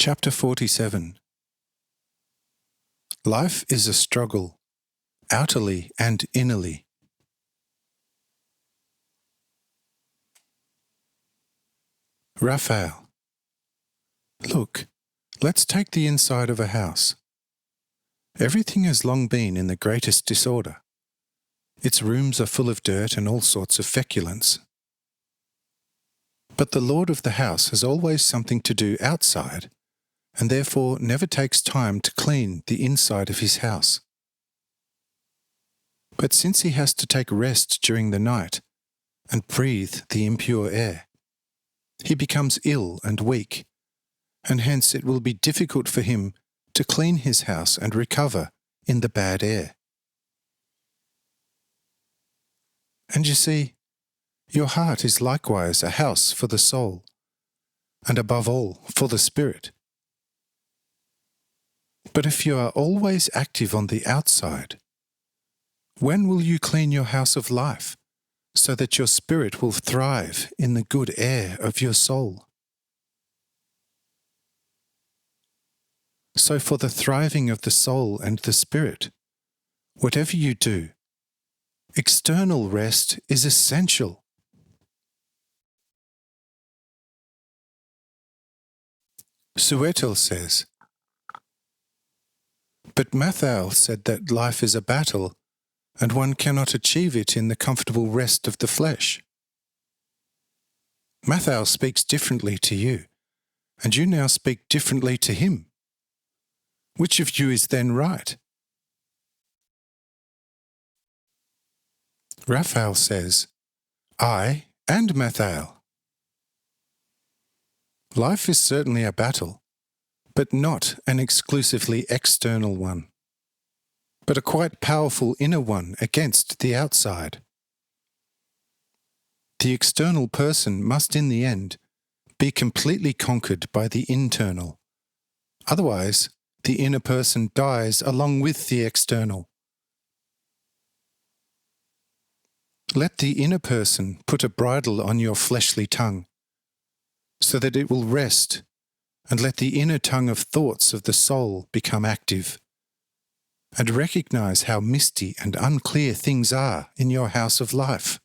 Chapter 47. Life is a struggle, outwardly and innerly. Raphael. Look, let's take the inside of a house. Everything has long been in the greatest disorder. Its rooms are full of dirt and all sorts of feculence. But the lord of the house has always something to do outside, and therefore never takes time to clean the inside of his house. But since he has to take rest during the night and breathe the impure air, he becomes ill and weak, and hence it will be difficult for him to clean his house and recover in the bad air. And you see, your heart is likewise a house for the soul, and above all for the spirit. But if you are always active on the outside, when will you clean your house of life, so that your spirit will thrive in the good air of your soul? So for the thriving of the soul and the spirit, whatever you do, external rest is essential. Suetel says, but Matthal said that life is a battle, and one cannot achieve it in the comfortable rest of the flesh. Matthal speaks differently to you, and you now speak differently to him. Which of you is then right? Raphael says, I and Matthal. Life is certainly a battle, but not an exclusively external one, but a quite powerful inner one against the outside. The external person must in the end be completely conquered by the internal. Otherwise, the inner person dies along with the external. Let the inner person put a bridle on your fleshly tongue, so that it will rest, and let the inner tongue of thoughts of the soul become active, and recognize how misty and unclear things are in your house of life.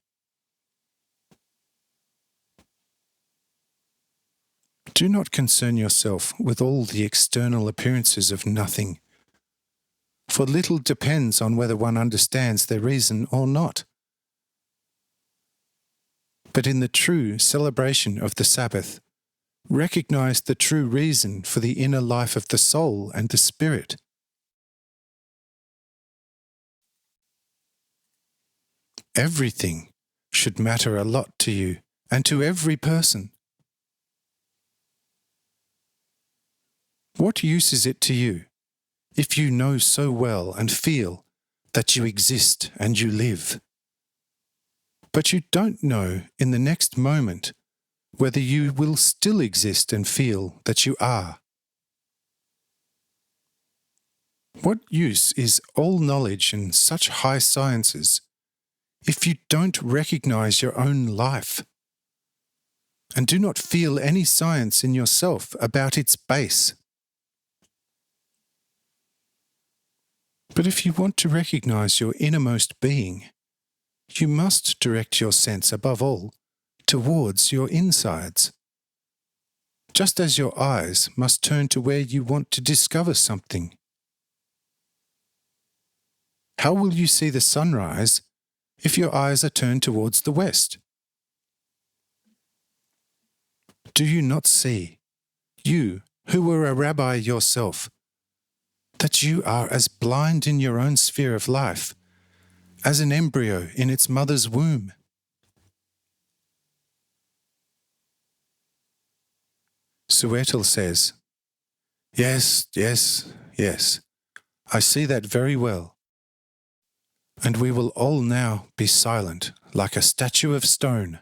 Do not concern yourself with all the external appearances of nothing, for little depends on whether one understands their reason or not. But in the true celebration of the Sabbath, recognize the true reason for the inner life of the soul and the spirit. Everything should matter a lot to you and to every person. What use is it to you if you know so well and feel that you exist and you live, but you don't know in the next moment whether you will still exist and feel that you are? What use is all knowledge and such high sciences if you don't recognize your own life and do not feel any science in yourself about its base? But if you want to recognize your innermost being, you must direct your sense above all towards your insides, just as your eyes must turn to where you want to discover something. How will you see the sunrise if your eyes are turned towards the west? Do you not see, you who were a rabbi yourself, that you are as blind in your own sphere of life as an embryo in its mother's womb? Suetel says, yes, I see that very well. And we will all now be silent like a statue of stone.